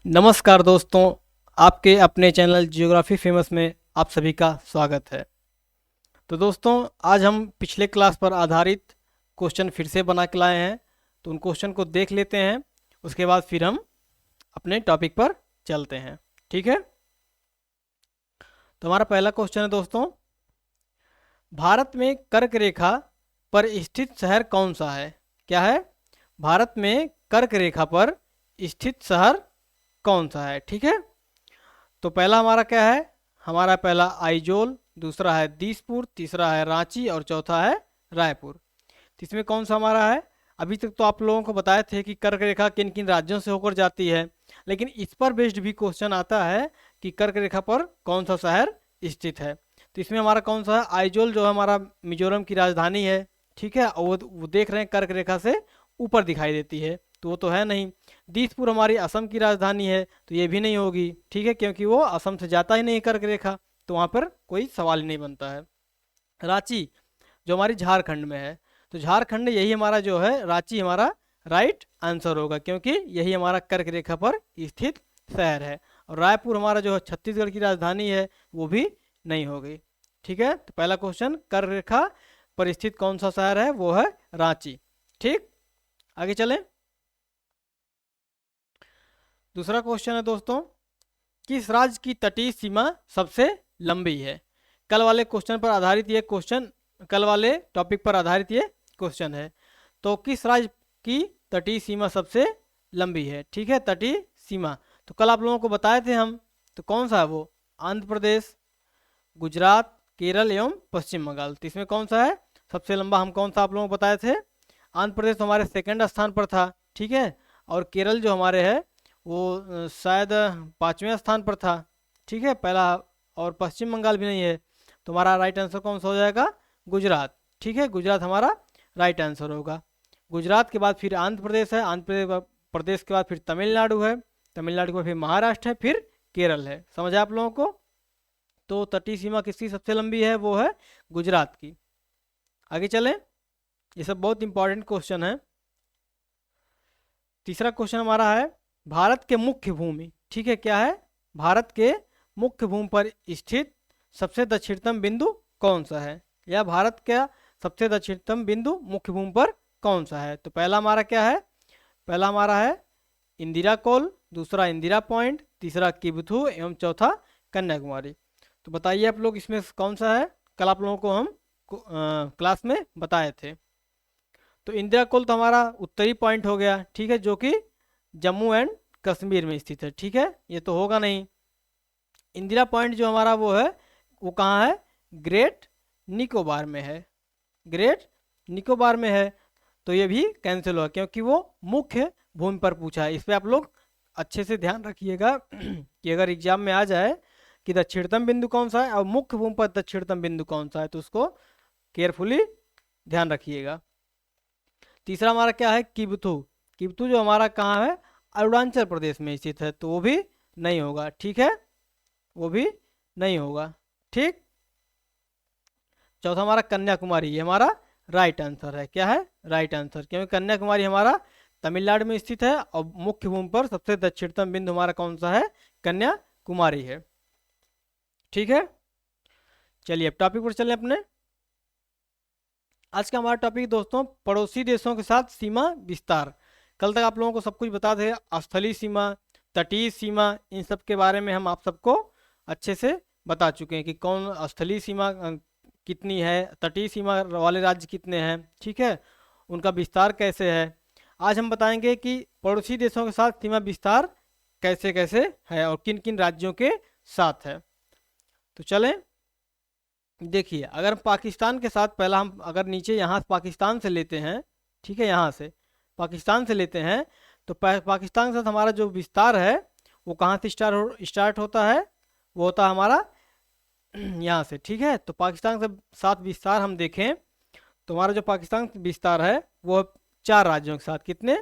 नमस्कार दोस्तों, आपके अपने चैनल जियोग्राफी फेमस में आप सभी का स्वागत है। तो दोस्तों, आज हम पिछले क्लास पर आधारित क्वेश्चन फिर से बना के लाए हैं। तो उन क्वेश्चन को देख लेते हैं, उसके बाद फिर हम अपने टॉपिक पर चलते हैं। ठीक है। तो हमारा पहला क्वेश्चन है दोस्तों, भारत में कर्क रेखा पर स्थित शहर कौन सा है? क्या है? भारत में कर्क रेखा पर स्थित शहर कौन सा है? ठीक है। तो पहला हमारा क्या है? हमारा पहला आइजोल, दूसरा है दीसपुर, तीसरा है रांची और चौथा है रायपुर। तो इसमें कौन सा हमारा है? अभी तक तो आप लोगों को बताए थे कि कर्क रेखा किन किन राज्यों से होकर जाती है, लेकिन इस पर बेस्ड भी क्वेश्चन आता है कि कर्क रेखा पर कौन सा शहर स्थित है। तो इसमें हमारा कौन सा है? आइजोल जो है हमारा मिजोरम की राजधानी है। ठीक है। और वो देख रहे हैं कर्क रेखा से ऊपर दिखाई देती है, तो वो तो है नहीं। दीसपुर हमारी असम की राजधानी है, तो ये भी नहीं होगी। ठीक है, क्योंकि वो असम से जाता ही नहीं कर्क रेखा, तो वहाँ पर कोई सवाल ही नहीं बनता है। रांची जो हमारी झारखंड में है, तो झारखंड यही हमारा जो है रांची हमारा राइट आंसर होगा, क्योंकि यही हमारा कर्क रेखा पर स्थित शहर है। और रायपुर हमारा जो है छत्तीसगढ़ की राजधानी है, वो भी नहीं होगी। ठीक है। तो पहला क्वेश्चन, कर्क रेखा पर स्थित कौन सा शहर है? वो है रांची। ठीक, आगे चलें। दूसरा क्वेश्चन है दोस्तों, किस राज्य की तटीय सीमा सबसे लंबी है? कल वाले क्वेश्चन पर आधारित ये क्वेश्चन, कल वाले टॉपिक पर आधारित ये क्वेश्चन है। तो किस राज्य की तटीय सीमा सबसे लंबी है? ठीक है, तटीय सीमा। तो कल आप लोगों को बताए थे हम, तो कौन सा है वो? आंध्र प्रदेश, गुजरात, केरल एवं पश्चिम बंगाल। तो इसमें कौन सा है सबसे लंबा? हम कौन सा आप लोगों को बताए थे? आंध्र प्रदेश तो हमारे सेकंड स्थान पर था। ठीक है। और केरल जो हमारे है वो शायद पाँचवें स्थान पर था। ठीक है, पहला। और पश्चिम बंगाल भी नहीं है। तो हमारा राइट आंसर कौन सा हो जाएगा? गुजरात। ठीक है, गुजरात हमारा राइट आंसर होगा। गुजरात के बाद फिर आंध्र प्रदेश है, प्रदेश के बाद फिर तमिलनाडु है, तमिलनाडु के बाद फिर महाराष्ट्र है, फिर केरल है। समझ आया आप लोगों को? तो तटीय सीमा किसकी सबसे लंबी है? वो है गुजरात की। आगे चलें, ये सब बहुत इंपॉर्टेंट क्वेश्चन है। तीसरा क्वेश्चन हमारा है, भारत के मुख्य भूमि, ठीक है, क्या है? भारत के मुख्य भूमि पर स्थित सबसे दक्षिणतम बिंदु कौन सा है? या भारत का सबसे दक्षिणतम बिंदु मुख्य भूमि पर कौन सा है? तो पहला हमारा क्या है? पहला हमारा है इंदिरा कोल, दूसरा इंदिरा पॉइंट, तीसरा किबथू एवं चौथा कन्याकुमारी। तो बताइए आप लोग, इसमें कौन सा है? कल आप लोगों को हम क्लास में बताए थे। तो इंदिरा कोल तो हमारा उत्तरी पॉइंट हो गया, ठीक है, जो कि जम्मू एंड कश्मीर में स्थित है। ठीक है, ये तो होगा नहीं। इंदिरा पॉइंट जो हमारा वो है, वो कहाँ है? ग्रेट निकोबार में है। ग्रेट निकोबार में है। तो ये भी कैंसिल हुआ, क्योंकि वो मुख्य भूमि पर पूछा है। इस पर आप लोग अच्छे से ध्यान रखिएगा कि अगर एग्जाम में आ जाए कि दक्षिणतम बिंदु कौन सा है और मुख्य भूमि पर दक्षिणतम बिंदु कौन सा है, तो उसको केयरफुली ध्यान रखिएगा। तीसरा हमारा क्या है? किबथू। किबथू जो हमारा कहाँ है? अरुणाचल प्रदेश में स्थित है, तो वो भी नहीं होगा। ठीक है, वो भी नहीं होगा। ठीक। चौथा हमारा कन्याकुमारी, ये हमारा राइट आंसर है। क्या है? राइट आंसर, क्योंकि कन्याकुमारी हमारा तमिलनाडु में स्थित है और मुख्य भूमि पर सबसे दक्षिणतम बिंदु हमारा कौन सा है? कन्याकुमारी है। ठीक है, चलिए अब टॉपिक पर चलें अपने। आज का हमारा टॉपिक दोस्तों, पड़ोसी देशों के साथ सीमा विस्तार। कल तक आप लोगों को सब कुछ बता थे, स्थलीय सीमा, तटीय सीमा, इन सब के बारे में हम आप सबको अच्छे से बता चुके हैं कि कौन स्थलीय सीमा कितनी है, तटीय सीमा वाले राज्य कितने हैं। ठीक है, उनका विस्तार कैसे है। आज हम बताएंगे कि पड़ोसी देशों के साथ सीमा विस्तार कैसे कैसे है और किन किन राज्यों के साथ है। तो चलें, देखिए, अगर पाकिस्तान के साथ पहला हम अगर नीचे यहाँ पाकिस्तान से लेते हैं, ठीक है, यहाँ से पाकिस्तान से लेते हैं, तो पाकिस्तान के साथ हमारा जो विस्तार है वो कहाँ से स्टार्ट होता है? वो होता है हमारा यहाँ से। ठीक है, तो पाकिस्तान के साथ विस्तार हम देखें तो हमारा जो पाकिस्तान का विस्तार है वो चार राज्यों के साथ। कितने?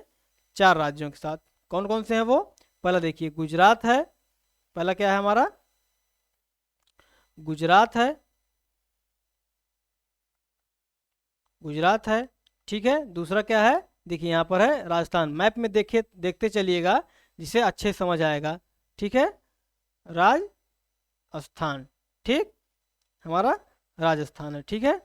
चार राज्यों के साथ। कौन कौन से हैं वो? पहला देखिए, गुजरात है। पहला क्या है हमारा? गुजरात है। गुजरात है। ठीक है, दूसरा क्या है? देखिए यहाँ पर है राजस्थान। मैप में देखिए, देखते चलिएगा जिसे अच्छे से समझ आएगा। ठीक है, राजस्थान, ठीक, हमारा राजस्थान है। ठीक है,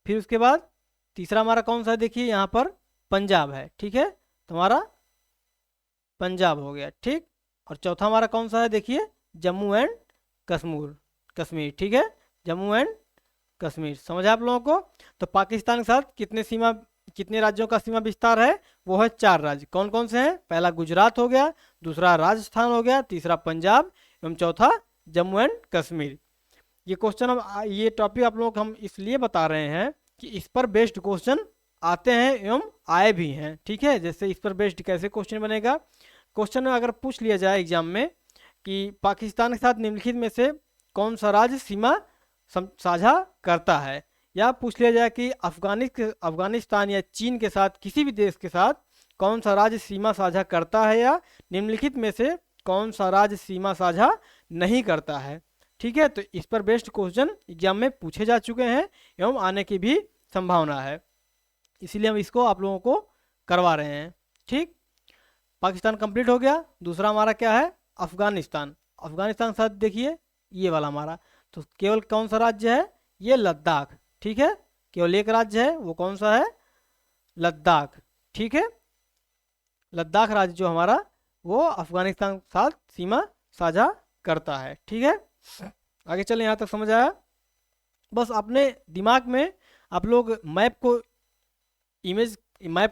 फिर उसके बाद तीसरा हमारा कौन सा है, देखिए यहाँ पर पंजाब है। ठीक है, तो हमारा पंजाब हो गया। ठीक, और चौथा हमारा कौन सा है, देखिए जम्मू एंड कश्मीर, कश्मीर। ठीक है, जम्मू एंड कश्मीर, समझ आप लोगों को। तो पाकिस्तान के साथ कितने राज्यों का सीमा विस्तार है, वो है 4 राज्य। कौन कौन से हैं, पहला गुजरात हो गया, दूसरा राजस्थान हो गया, तीसरा पंजाब एवं चौथा जम्मू एंड कश्मीर। ये क्वेश्चन ये टॉपिक आप लोगों को हम इसलिए बता रहे हैं कि इस पर बेस्ड क्वेश्चन आते हैं एवं आए भी हैं। ठीक है, जैसे इस पर बेस्ड कैसे क्वेश्चन बनेगा, क्वेश्चन में अगर पूछ लिया जाए एग्जाम में कि पाकिस्तान के साथ निम्नलिखित में से कौन सा राज्य सीमा साझा करता है, या पूछ लिया जाए कि अफगानिस्तान या चीन के साथ किसी भी देश के साथ कौन सा राज्य सीमा साझा करता है, या निम्नलिखित में से कौन सा राज्य सीमा साझा नहीं करता है। ठीक है, तो इस पर बेस्ड क्वेश्चन एग्जाम में पूछे जा चुके हैं एवं आने की भी संभावना है, इसीलिए हम इसको आप लोगों को करवा रहे हैं। ठीक, पाकिस्तान कंप्लीट हो गया। दूसरा हमारा क्या है, अफगानिस्तान। अफगानिस्तान के साथ देखिए ये वाला हमारा, तो केवल कौन सा राज्य है, ये लद्दाख। ठीक है, केवल एक राज्य है, वो कौन सा है, लद्दाख। ठीक है, लद्दाख राज्य जो हमारा वो अफगानिस्तान के साथ सीमा साझा करता है। ठीक है, आगे चलें, यहाँ तक समझ आया। बस अपने दिमाग में आप लोग मैप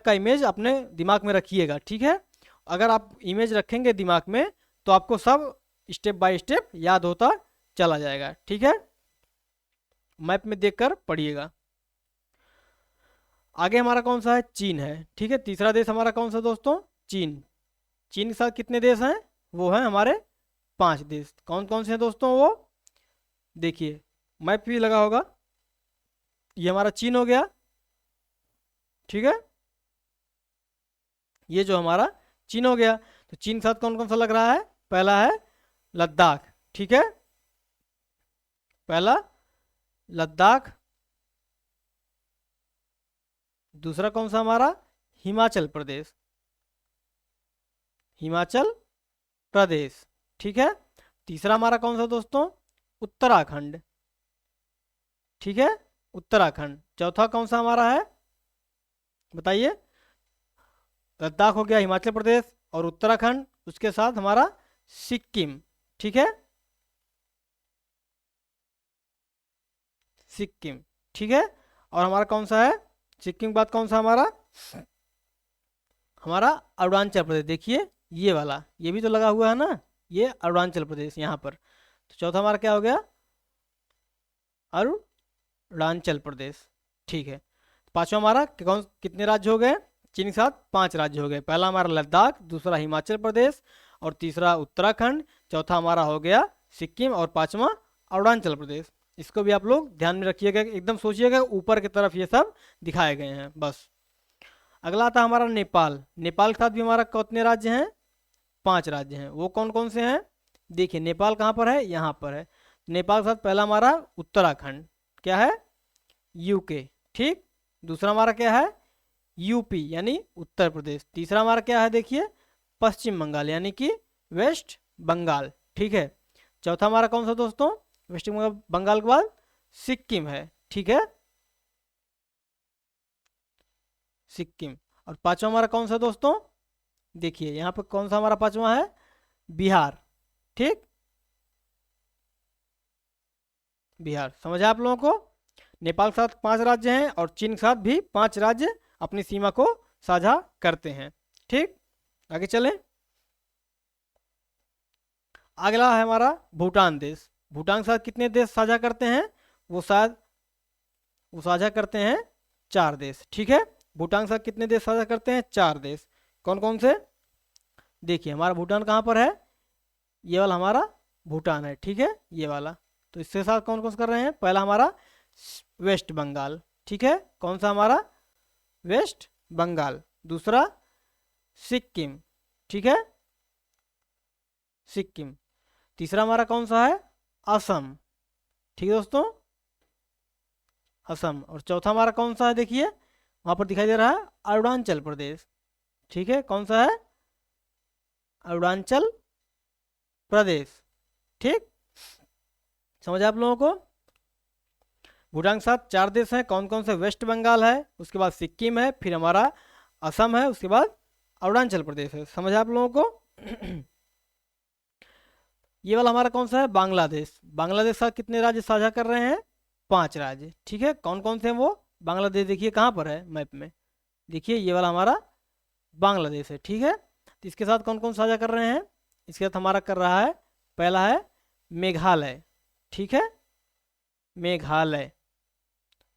का इमेज अपने दिमाग में रखिएगा। ठीक है, अगर आप इमेज रखेंगे दिमाग में तो आपको सब स्टेप बाय स्टेप याद होता चला जाएगा। ठीक है, मैप में देखकर पढ़िएगा। आगे हमारा कौन सा है, चीन है। ठीक है, तीसरा देश हमारा कौन सा दोस्तों, चीन। चीन के साथ कितने देश हैं, वो हैं हमारे 5 देश। कौन कौन से हैं दोस्तों, वो देखिए मैप भी लगा होगा, ये हमारा चीन हो गया। ठीक है, ये जो हमारा चीन हो गया, तो चीन के साथ कौन कौन सा लग रहा है, पहला है लद्दाख। ठीक है, पहला लद्दाख, दूसरा कौन सा हमारा, हिमाचल प्रदेश, हिमाचल प्रदेश। ठीक है, तीसरा हमारा कौन सा दोस्तों, उत्तराखंड। ठीक है, उत्तराखंड। चौथा कौन सा हमारा है, बताइए, लद्दाख हो गया, हिमाचल प्रदेश और उत्तराखंड, उसके साथ हमारा सिक्किम। ठीक है, सिक्किम। ठीक है, और हमारा कौन सा है, सिक्किम के बाद कौन सा हमारा, हमारा अरुणाचल प्रदेश। देखिए ये वाला, ये भी तो लगा हुआ है ना, ये अरुणाचल प्रदेश यहाँ पर। तो चौथा हमारा क्या हो गया, अरुणाचल प्रदेश। ठीक है, पांचवा हमारा कितने राज्य हो गए, चीन के साथ 5 राज्य हो गए। पहला हमारा लद्दाख, दूसरा हिमाचल प्रदेश और तीसरा उत्तराखंड, चौथा हमारा हो गया सिक्किम और पांचवा अरुणाचल प्रदेश। इसको भी आप लोग ध्यान में रखिएगा, एकदम सोचिएगा ऊपर की तरफ ये सब दिखाए गए हैं बस। अगला आता है हमारा नेपाल। नेपाल के साथ भी हमारा कितने राज्य हैं, 5 राज्य हैं। वो कौन कौन से हैं, देखिए नेपाल कहाँ पर है, यहाँ पर है। नेपाल के साथ पहला हमारा उत्तराखंड, क्या है, यूके। ठीक, दूसरा हमारा क्या है, यूपी यानी उत्तर प्रदेश। तीसरा हमारा क्या है, देखिए पश्चिम बंगाल यानी कि वेस्ट बंगाल। ठीक है, चौथा हमारा कौन सा दोस्तों, वेस्ट बंगाल के बाद सिक्किम है। ठीक है, सिक्किम। और पांचवा हमारा कौन सा दोस्तों, देखिए यहाँ पर कौन सा हमारा पांचवा है, बिहार। ठीक, बिहार। समझा आप लोगों को, नेपाल के साथ 5 राज्य हैं और चीन के साथ भी 5 राज्य अपनी सीमा को साझा करते हैं। ठीक, आगे चलें। अगला है हमारा भूटान देश। भूटान के साथ कितने देश साझा करते हैं, वो साझा करते हैं 4 देश। ठीक है, भूटान के साथ कितने देश साझा करते हैं, 4 देश। कौन कौन से, देखिए हमारा भूटान कहाँ पर है, ये वाला हमारा भूटान है। ठीक है, ये वाला। तो इसके साथ कौन कौन से कर रहे हैं, पहला हमारा वेस्ट बंगाल। ठीक है, कौन सा हमारा, वेस्ट बंगाल। दूसरा सिक्किम। ठीक है, सिक्किम। तीसरा हमारा कौन सा है, असम। ठीक है दोस्तों, असम। और चौथा हमारा कौन सा है, देखिए वहाँ पर दिखाई दे रहा है अरुणाचल प्रदेश। ठीक है, कौन सा है, अरुणाचल प्रदेश। ठीक, समझ आप लोगों को। भूटान के साथ 4 देश हैं, कौन कौन से? वेस्ट बंगाल है, उसके बाद सिक्किम है, फिर हमारा असम है, उसके बाद अरुणाचल प्रदेश है। समझ आप लोगों को। ये वाला हमारा कौन सा है? बांग्लादेश। बांग्लादेश के साथ कितने राज्य साझा कर रहे हैं? 5 राज्य। ठीक है, कौन कौन से हैं वो? बांग्लादेश देखिए कहाँ पर है मैप में, देखिए ये वाला हमारा बांग्लादेश है। ठीक है, तो इसके साथ कौन कौन साझा कर रहे हैं? इसके साथ हमारा कर रहा है, पहला है मेघालय। ठीक है, मेघालय।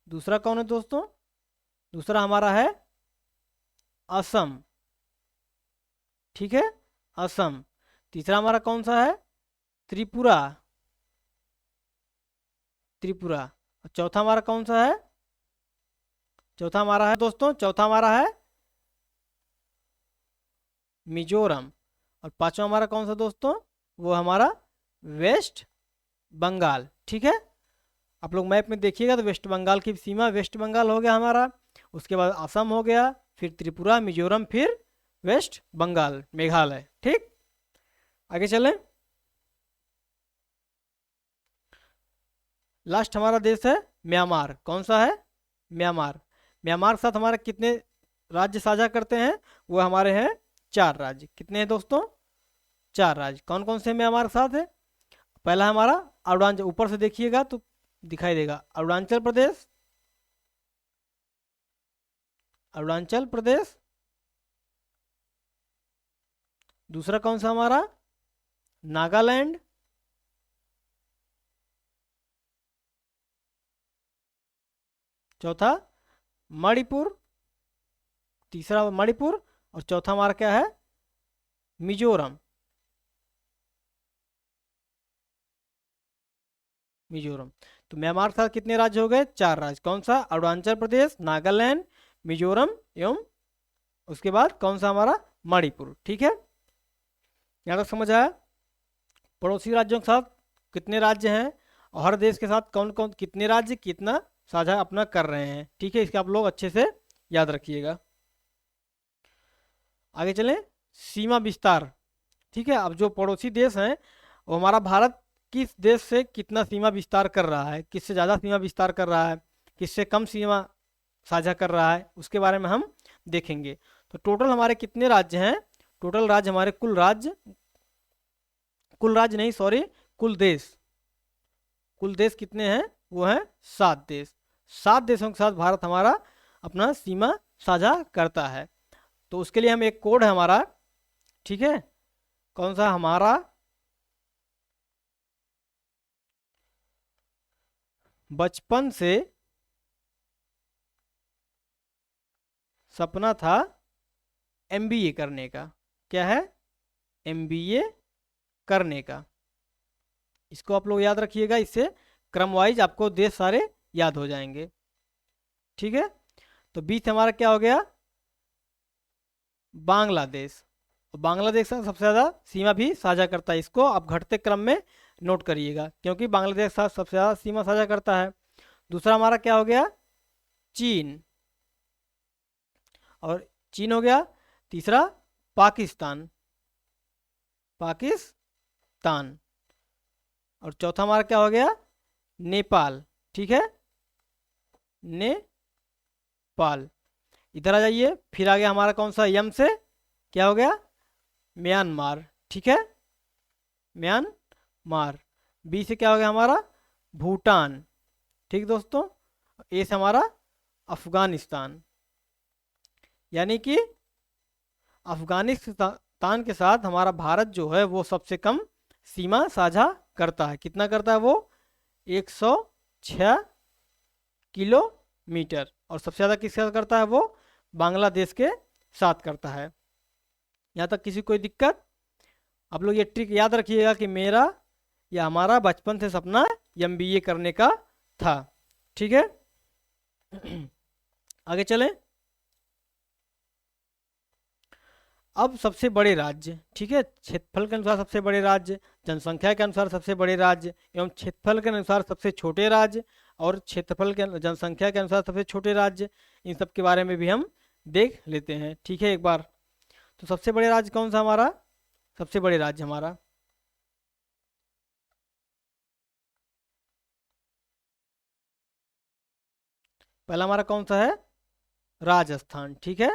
दूसरा कौन है दोस्तों? दूसरा हमारा है असम। ठीक है, असम। तीसरा हमारा कौन सा है? त्रिपुरा। त्रिपुरा। और चौथा हमारा कौन सा है? चौथा हमारा है दोस्तों, चौथा हमारा है मिजोरम। और पांचवा हमारा कौन सा दोस्तों? वो हमारा वेस्ट बंगाल। ठीक है, आप लोग मैप में देखिएगा तो वेस्ट बंगाल की सीमा वेस्ट बंगाल हो गया हमारा, उसके बाद असम हो गया, फिर त्रिपुरा, मिजोरम, फिर वेस्ट बंगाल, मेघालय। ठीक, आगे चलें। लास्ट हमारा देश है म्यांमार। कौन सा है? म्यांमार। म्यांमार के साथ हमारे कितने राज्य साझा करते हैं? वो हमारे हैं 4 राज्य। कितने हैं दोस्तों? 4 राज्य। कौन कौन से म्यांमार के साथ है? पहला हमारा अरुणाचल, ऊपर से देखिएगा तो दिखाई देगा, अरुणाचल प्रदेश। अरुणाचल प्रदेश। दूसरा कौन सा हमारा? नागालैंड। चौथा मणिपुर। तीसरा मणिपुर। और चौथा हमारा क्या है? मिजोरम। मिजोरम। तो म्यांमार के साथ कितने राज्य हो गए? 4 राज्य। कौन सा? अरुणाचल प्रदेश, नागालैंड, मिजोरम एवं उसके बाद कौन सा हमारा? मणिपुर। ठीक है, यहाँ तक समझ आया। पड़ोसी राज्यों के साथ कितने राज्य हैं और हर देश के साथ कौन कौन कितने राज्य कितना साझा अपना कर रहे हैं। ठीक है, इसके आप लोग अच्छे से याद रखिएगा। आगे चलें, सीमा विस्तार। ठीक है, अब जो पड़ोसी देश हैं वो हमारा भारत किस देश से कितना सीमा विस्तार कर रहा है, किससे ज़्यादा सीमा विस्तार कर रहा है, किससे कम सीमा साझा कर रहा है, उसके बारे में हम देखेंगे। तो टोटल हमारे कितने राज्य हैं? टोटल राज्य हमारे कुल राज्य नहीं, सॉरी, कुल देश कितने हैं? वो हैं 7 देश। 7 देशों के साथ भारत हमारा अपना सीमा साझा करता है। तो उसके लिए हम एक कोड है हमारा, ठीक है, कौन सा? हमारा बचपन से सपना था एमबीए करने का। क्या है? एमबीए करने का। इसको आप लोग याद रखिएगा, इससे क्रम वाइज आपको देश सारे याद हो जाएंगे। ठीक है, तो बीच हमारा क्या हो गया? बांग्लादेश। बांग्लादेश से सबसे ज़्यादा सीमा भी साझा करता है, इसको आप घटते क्रम में नोट करिएगा क्योंकि बांग्लादेश साथ सबसे ज़्यादा सीमा साझा करता है। दूसरा हमारा क्या हो गया? चीन। और चीन हो गया। तीसरा पाकिस्तान। पाकिस्तान। और चौथा हमारा क्या हो गया? नेपाल। ठीक है, नेपाल। इधर आ जाइए, फिर आ गया हमारा कौन सा? यम से क्या हो गया? म्यांमार। ठीक है, म्यांमार। बी से क्या हो गया हमारा? भूटान। ठीक दोस्तों, ए से हमारा अफगानिस्तान। यानी कि अफगानिस्तान के साथ हमारा भारत जो है वो सबसे कम सीमा साझा करता है। कितना करता है वो? 106 किलोमीटर। और सबसे ज़्यादा किसके साथ करता है वो? बांग्लादेश के साथ करता है। यहाँ तक किसी कोई दिक्कत? आप लोग ये ट्रिक याद रखिएगा कि मेरा या हमारा बचपन से सपना एमबीए करने का था। ठीक है, आगे चलें। अब सबसे बड़े राज्य, ठीक है, क्षेत्रफल के अनुसार सबसे बड़े राज्य, जनसंख्या के अनुसार सबसे बड़े राज्य एवं क्षेत्रफल के अनुसार सबसे छोटे राज्य और क्षेत्रफल के जनसंख्या के अनुसार सबसे छोटे राज्य, इन सब के बारे में भी हम देख लेते हैं। ठीक है, एक बार तो सबसे बड़े राज्य कौन सा हमारा? सबसे बड़े राज्य हमारा? पहला हमारा कौन सा है? राजस्थान, ठीक है,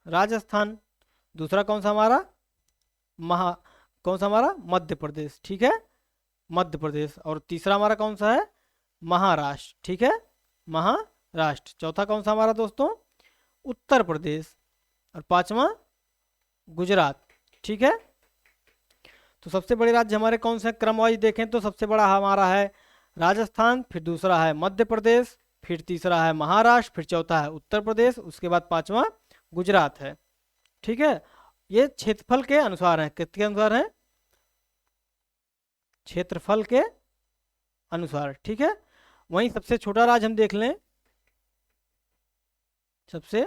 राजस्थान। दूसरा कौन सा हमारा? महा कौन सा हमारा? मध्य प्रदेश, ठीक है, मध्य प्रदेश। और तीसरा हमारा कौन सा है? महाराष्ट्र, ठीक है, महाराष्ट्र। चौथा कौन सा हमारा दोस्तों? उत्तर प्रदेश। और पांचवा गुजरात, ठीक है। तो सबसे बड़े राज्य हमारे कौन से हैं? क्रम वाइज देखें तो सबसे बड़ा हमारा है राजस्थान, फिर दूसरा है मध्य प्रदेश, फिर तीसरा है महाराष्ट्र, फिर चौथा है उत्तर प्रदेश, उसके बाद पांचवा गुजरात है, ठीक है। ये क्षेत्रफल के अनुसार है, किसके अनुसार है? क्षेत्रफल के अनुसार, ठीक है। वहीं सबसे छोटा राज्य हम देख लें, सबसे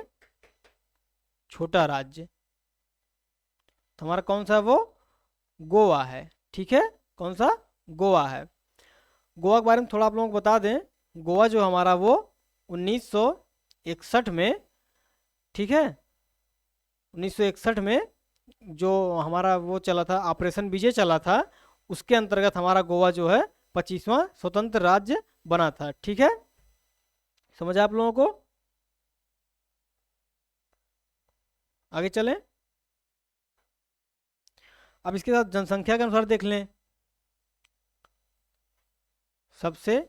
छोटा राज्य तो हमारा कौन सा है? वो गोवा है, ठीक है। कौन सा? गोवा है। गोवा के बारे में थोड़ा आप लोगों को बता दें। गोवा जो हमारा वो 1961 में, ठीक है, 1961 में जो हमारा वो चला था, ऑपरेशन विजय चला था, उसके अंतर्गत हमारा गोवा जो है 25वां स्वतंत्र राज्य बना था, ठीक है। समझ आप लोगों को? आगे चलें। अब इसके साथ जनसंख्या के अनुसार देख लें। सबसे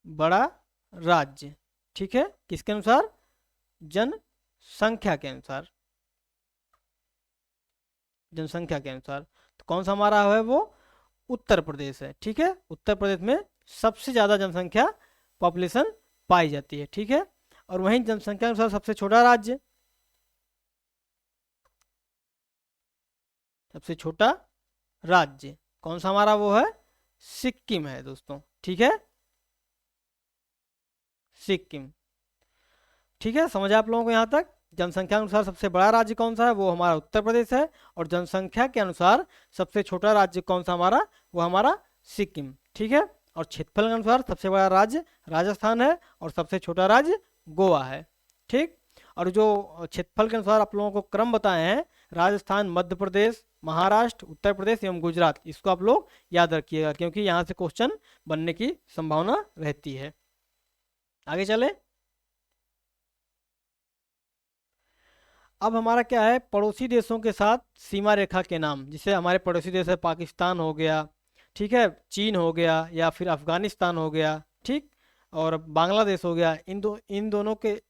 बड़ा राज्य, ठीक है, किसके अनुसार? जनसंख्या के अनुसार, जनसंख्या के अनुसार। तो कौन सा हमारा है? वो उत्तर प्रदेश है, ठीक है। उत्तर प्रदेश में सबसे ज़्यादा जनसंख्या, पॉपुलेशन पाई जाती है, ठीक है। और वहीं जनसंख्या के अनुसार सबसे छोटा राज्य, सबसे छोटा राज्य कौन सा हमारा? वो है सिक्किम है दोस्तों, ठीक है, सिक्किम, ठीक है। समझ आप लोगों को यहाँ तक? जनसंख्या के अनुसार सबसे बड़ा राज्य कौन सा है? वो हमारा उत्तर प्रदेश है। और जनसंख्या के अनुसार सबसे छोटा राज्य कौन सा हमारा? वो हमारा सिक्किम, ठीक है। और क्षेत्रफल के अनुसार सबसे बड़ा राज्य राजस्थान है और सबसे छोटा राज्य गोवा है, ठीक। और जो क्षेत्रफल के अनुसार आप लोगों को क्रम बताए हैं, राजस्थान, मध्य प्रदेश, महाराष्ट्र, उत्तर प्रदेश एवं गुजरात, इसको आप लोग याद रखिएगा क्योंकि यहाँ से क्वेश्चन बनने की संभावना रहती है। आगे चले। अब हमारा क्या है? पड़ोसी देशों के साथ सीमा रेखा के नाम। जैसे हमारे पड़ोसी देश है पाकिस्तान हो गया, ठीक है, चीन हो गया, या फिर अफगानिस्तान हो गया, ठीक, और बांग्लादेश हो गया। इन दोनों के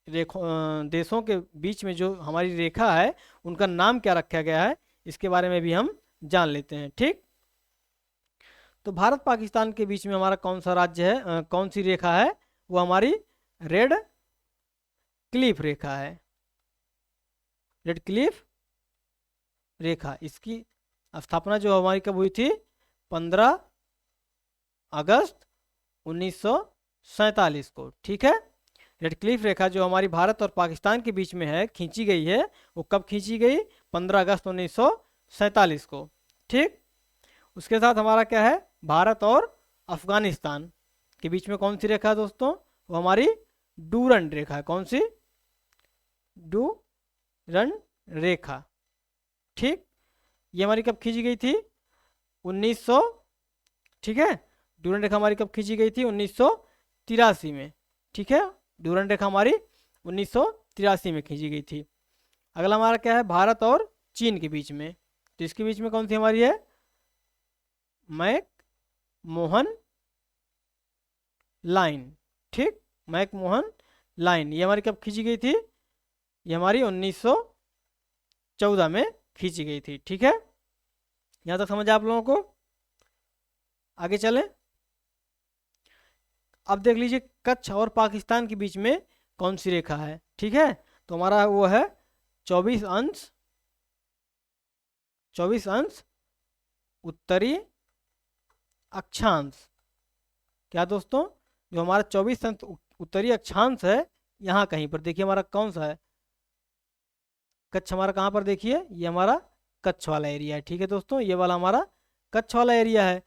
देशों के बीच में जो हमारी रेखा है उनका नाम क्या रखा गया है, इसके बारे में भी हम जान लेते हैं, ठीक। तो भारत पाकिस्तान के बीच में हमारा कौन सा राज्य है, कौन सी रेखा है? वो हमारी रेड क्लिफ रेखा है, रेड क्लिफ रेखा। इसकी स्थापना जो हमारी कब हुई थी? 15 अगस्त 1947 को, ठीक है। रेड क्लिफ रेखा जो हमारी भारत और पाकिस्तान के बीच में है, खींची गई है, वो कब खींची गई? 15 अगस्त 1947 को, ठीक। उसके साथ हमारा क्या है? भारत और अफगानिस्तान के बीच में कौन सी रेखा है दोस्तों? वो हमारी डूरंड रेखा है। कौन सी? डूरंड रेखा, ठीक। ये हमारी कब खींची गई थी? 1900, ठीक है। डूरंड रेखा हमारी कब खींची गई थी? 1983 में, ठीक है। डूरंड रेखा हमारी 1983 में खींची गई थी। अगला हमारा क्या है? भारत और चीन के बीच में। तो इसके बीच में कौन सी हमारी है? मैक मोहन लाइन, ठीक, मैक मोहन लाइन। ये हमारी कब खींची गई थी? ये हमारी 1914 में खींची गई थी, ठीक है। यहाँ तक समझ आप लोगों को? आगे चलें। अब देख लीजिए कच्छ और पाकिस्तान के बीच में कौन सी रेखा है, ठीक है। तो हमारा वो है 24 अंश, 24 अंश उत्तरी अक्षांश। क्या दोस्तों? जो हमारा 24 अंश उत्तरी अक्षांश है, यहाँ कहीं पर देखिए हमारा कौन सा है? कच्छ हमारा कहाँ पर? देखिए ये हमारा कच्छ वाला एरिया है, ठीक है दोस्तों, ये वाला हमारा कच्छ वाला एरिया है।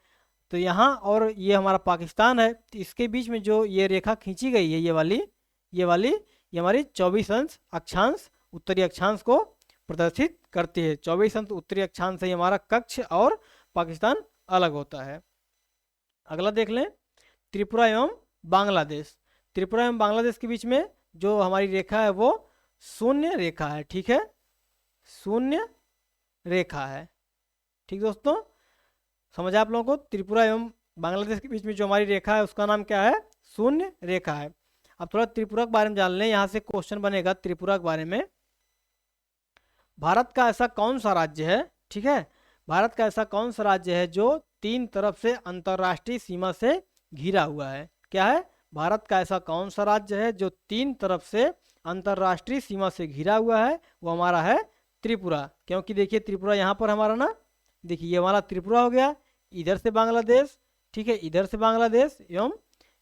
तो यहाँ और ये हमारा पाकिस्तान है, तो इसके बीच में जो ये रेखा खींची गई है, ये वाली ये हमारी 24 अंश अक्षांश उत्तरी अक्षांश को प्रदर्शित करती है। 24 अंश उत्तरी अक्षांश से हमारा कच्छ और पाकिस्तान अलग होता है। अगला देख लें, त्रिपुरा एवं बांग्लादेश। त्रिपुरा एवं बांग्लादेश के बीच में जो हमारी रेखा है वो शून्य रेखा है। ठीक है, शून्य रेखा है। ठीक दोस्तों, समझ आप लोगों को, त्रिपुरा एवं बांग्लादेश के बीच में जो हमारी रेखा है उसका नाम क्या है? शून्य रेखा है। अब थोड़ा त्रिपुरा के बारे में जान लें, यहाँ से क्वेश्चन बनेगा त्रिपुरा के बारे में। भारत का ऐसा कौन सा राज्य है, ठीक है, भारत का ऐसा कौन सा राज्य है जो 3 तरफ से अंतर्राष्ट्रीय सीमा से घिरा हुआ है? क्या है? भारत का ऐसा कौन सा राज्य है जो 3 तरफ से अंतर्राष्ट्रीय सीमा से घिरा हुआ है? वो हमारा है त्रिपुरा। क्योंकि देखिए त्रिपुरा यहाँ पर हमारा ना, देखिए ये हमारा त्रिपुरा हो गया, इधर से बांग्लादेश, ठीक है, इधर से बांग्लादेश एवं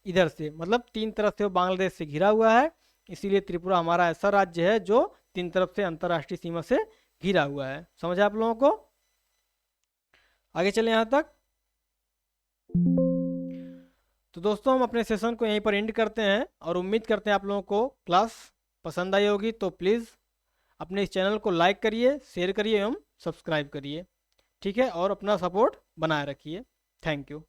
इधर से, मतलब 3 तरफ से वो बांग्लादेश से घिरा हुआ है। इसीलिए त्रिपुरा हमारा ऐसा राज्य है जो 3 तरफ से अंतर्राष्ट्रीय सीमा से घिरा हुआ है। समझ आप लोगों को? आगे चले यहाँ तक। तो दोस्तों हम अपने सेशन को यहीं पर एंड करते हैं और उम्मीद करते हैं आप लोगों को क्लास पसंद आई होगी। तो प्लीज़ अपने इस चैनल को लाइक करिए, शेयर करिए एवं सब्सक्राइब करिए, ठीक है, और अपना सपोर्ट बनाए रखिए। Thank you.